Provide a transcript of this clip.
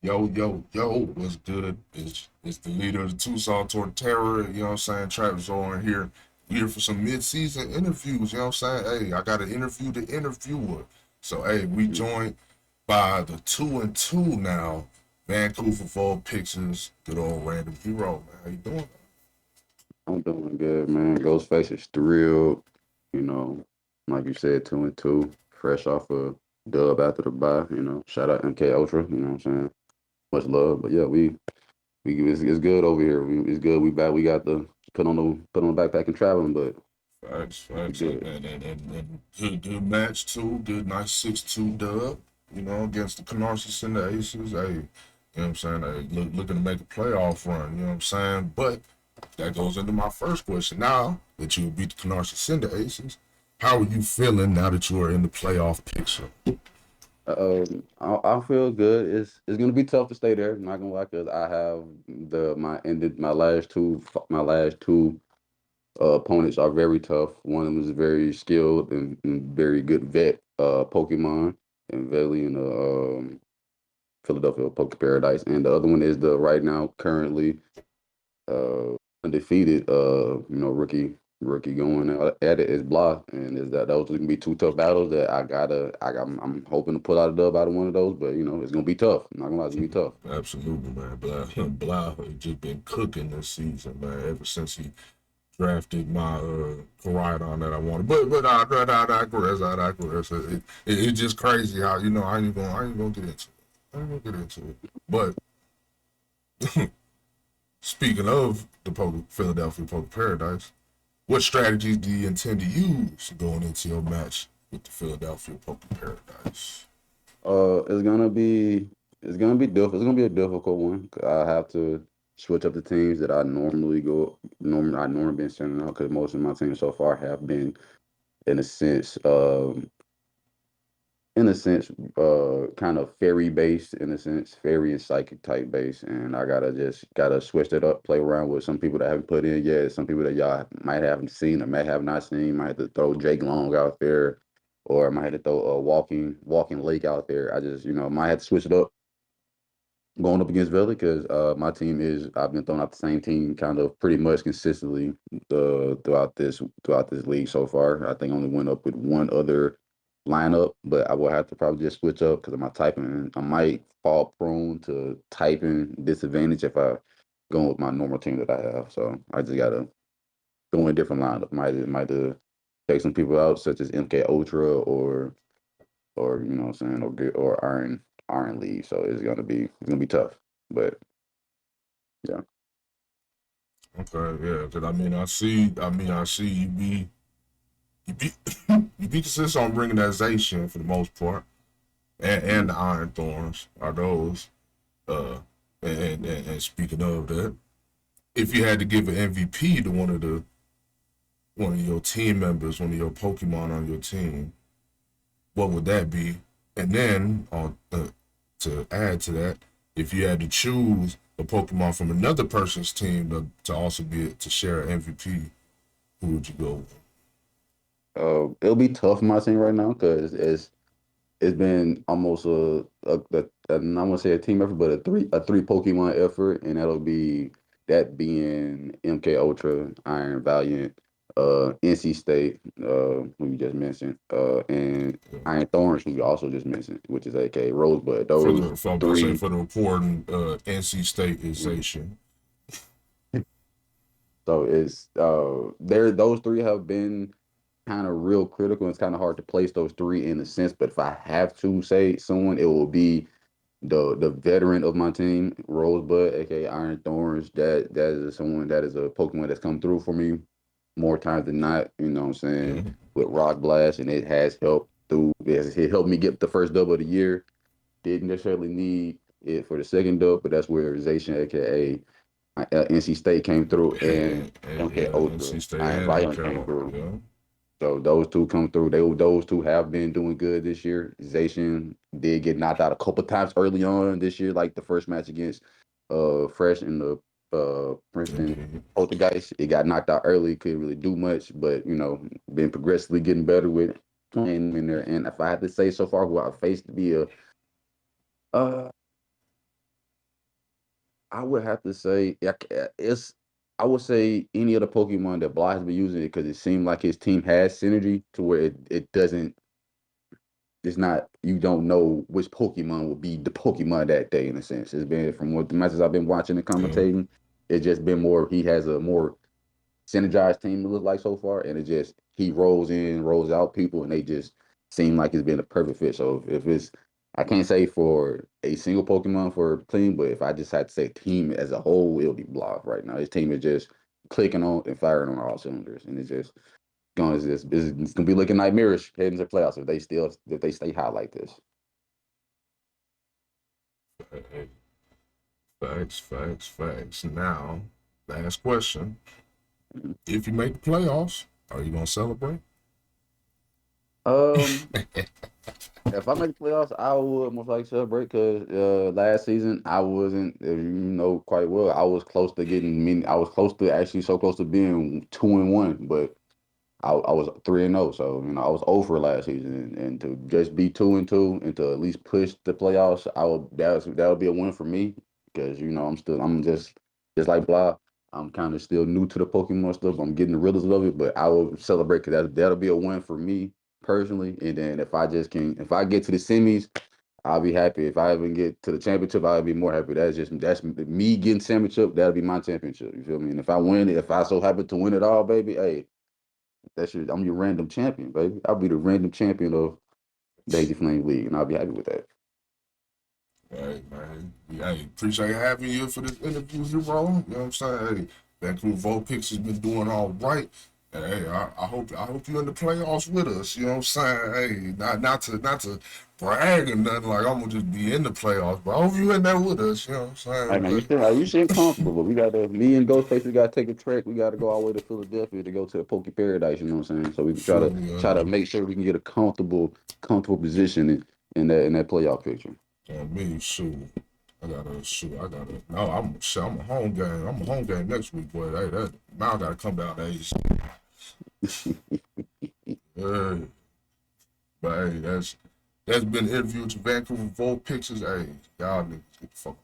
Yo, what's good? It's the leader of the Tucson Torterra, you know what I'm saying? Travis Owen here. We here for some mid-season interviews, you know what I'm saying? Hey, I got to interview the interviewer. So, hey, we joined by the 2-2 now, Vancouver Vulpixes, good old random hero, man. How you doing? I'm doing good, man. Ghostface is thrilled. You know, like you said, 2-2, fresh off a dub after the bye. Shout out MK Ultra. You know what I'm saying? Much love, but yeah, we it's good over here. It's good. We back. We got the put on the backpack and traveling, but Facts, we facts, good. and good match too. Good, nice 6-2 dub. You know, against the Canarsie and the Aces. Hey, you know what I'm saying? Hey, looking to make a playoff run. You know what I'm saying? But that goes into my first question. Now that you beat the Canarsie Cinder Aces, how are you feeling now that you are in the playoff picture? I feel good. It's gonna be tough to stay there. I'm not gonna lie, cause I have my last two opponents are very tough. One of them is very skilled and very good vet Pokemon and Valley in the Philadelphia Poke Paradise, and the other one is the right now currently uh, undefeated rookie going at it is Blah, and is that those are gonna be two tough battles that I'm hoping to pull out a dub out of one of those, but it's gonna be tough. I'm not gonna lie, it's gonna be tough. Absolutely, man. Blah just been cooking this season, man. Ever since he drafted my Koraidon that I wanted. But I digress. It's just crazy how I ain't gonna get into it. I ain't gonna get into it. But speaking of the Philadelphia Poker Paradise, what strategies do you intend to use going into your match with the Philadelphia Poker Paradise? It's gonna be it's gonna be a difficult one. 'Cause I have to switch up the teams that I normally been sending out because most of my teams so far have been in a sense kind of fairy based, in a sense, fairy and psychic type base, and I gotta switch it up, play around with some people that I haven't put in yet, some people that y'all might haven't seen or may have not seen. Might have to throw Jake Long out there, or I might have to throw a walking lake out there. I just might have to switch it up going up against Valley because my team is I've been throwing out the same team kind of pretty much consistently throughout this league so far. I think I only went up with one other lineup, but I will have to probably just switch up because of my typing. I might fall prone to typing disadvantage if I go with my normal team that I have. So I just gotta go in a different lineup. Might take some people out such as MK Ultra or you know what I'm saying, or Iron League. So it's gonna be tough. But yeah. Okay, yeah, because I see you be you be consistent on bringing that Zacian for the most part, and Mhm. the Iron Thorns are those. Uh, and speaking of that, if you had to give an MVP to one of your team members, one of your Pokemon on your team, what would that be? And then on to add to that, if you had to choose a Pokemon from another person's team to also be to share an MVP, who would you go with? It'll be tough for my team right now because it's been almost I'm not gonna say a team effort, but a three Pokemon effort, and that being MK Ultra, Iron Valiant, NC State, who you just mentioned, and Iron Thorns, who you also just mentioned, which is AK Rosebud. Those For I'm about to say three. for the reporting, NC State is Zacian. So it's those three have been kind of real critical. It's kind of hard to place those three in a sense, but if I have to say someone, it will be the veteran of my team, Rosebud, aka Iron Thorns. That is someone that is a Pokemon that's come through for me more times than not. You know what I'm saying? Mm-hmm. With Rock Blast, and it helped me get the first dub of the year. Didn't necessarily need it for the second dub, but that's where Zation, aka NC State came through, and MK Yeah, Ultra, NC State Iron and Violent came MK. through. Yeah. So those two come through. Those two have been doing good this year. Zation did get knocked out a couple times early on this year, like the first match against Fresh in the Princeton Indeed. Poltergeist. It got knocked out early, couldn't really do much, but been progressively getting better with playing in there. And if I had to say so far who I faced to be uh I would have to say it's. I would say any of the Pokemon that Blah has been using it because it seemed like his team has synergy to where it doesn't. It's not you don't know which Pokemon will be the Pokemon that day in a sense. It's been from what the matches I've been watching and Yeah. commentating. It's just been more. He has a more synergized team it looks like so far, and it just he rolls in, rolls out people, and they just seem like it's been a perfect fit. So if it's, I can't say for a single Pokemon for team, but if I just had to say team as a whole, it'll be Block right now. His team is just clicking on and firing on all cylinders, and it's just going it's gonna be looking nightmarish heading to the playoffs if they stay hot like this. Hey, facts, facts, facts. Now, last question. Mhm. If you make the playoffs, are you gonna celebrate? Um, If I make the playoffs, I would most likely celebrate because last season I wasn't, you know, quite well. I was close to getting many. I was close to actually so close to being 2-1, but I was 3-0. So you know, I was over last season, and to just be 2-2 and to at least push the playoffs, that would be a win for me because you know I'm just like blah. I'm kind of still new to the Pokemon stuff. I'm getting the riddles of it, but I will celebrate because that'll be a win for me personally. And then if I get to the semis, I'll be happy. If I even get to the championship, I'll be more happy. That's me getting championship. That'll be my championship. You feel me? And if I win it, if I so happen to win it all, baby, hey, I'm your random champion, baby. I'll be the random champion of the Hazy Flame League, and I'll be happy with that. Hey, man. Hey, appreciate having you for this interview, bro. You know what I'm saying? Hey, Vancouver Vulpixes has been doing all right. And hey, I hope you're in the playoffs with us. You know what I'm saying? Hey, not to brag or nothing, like I'm gonna just be in the playoffs, but I hope you in there with us, you know what I'm Hey saying? man, But you seem comfortable, but we gotta me and Ghostface, we gotta take a trek. We gotta go all the way to Philadelphia to go to the Poke Paradise. You know what I'm saying? So we can try feel to me, try to make sure we can get a comfortable position in that playoff picture. on me, shoot. I gotta no, I'm a home game. I'm a home game next week, boy. Hey, that now I gotta come down to Ace. Yeah. But hey, that's been the interview to Vancouver Vulpixes. Hey, y'all niggas get the fuck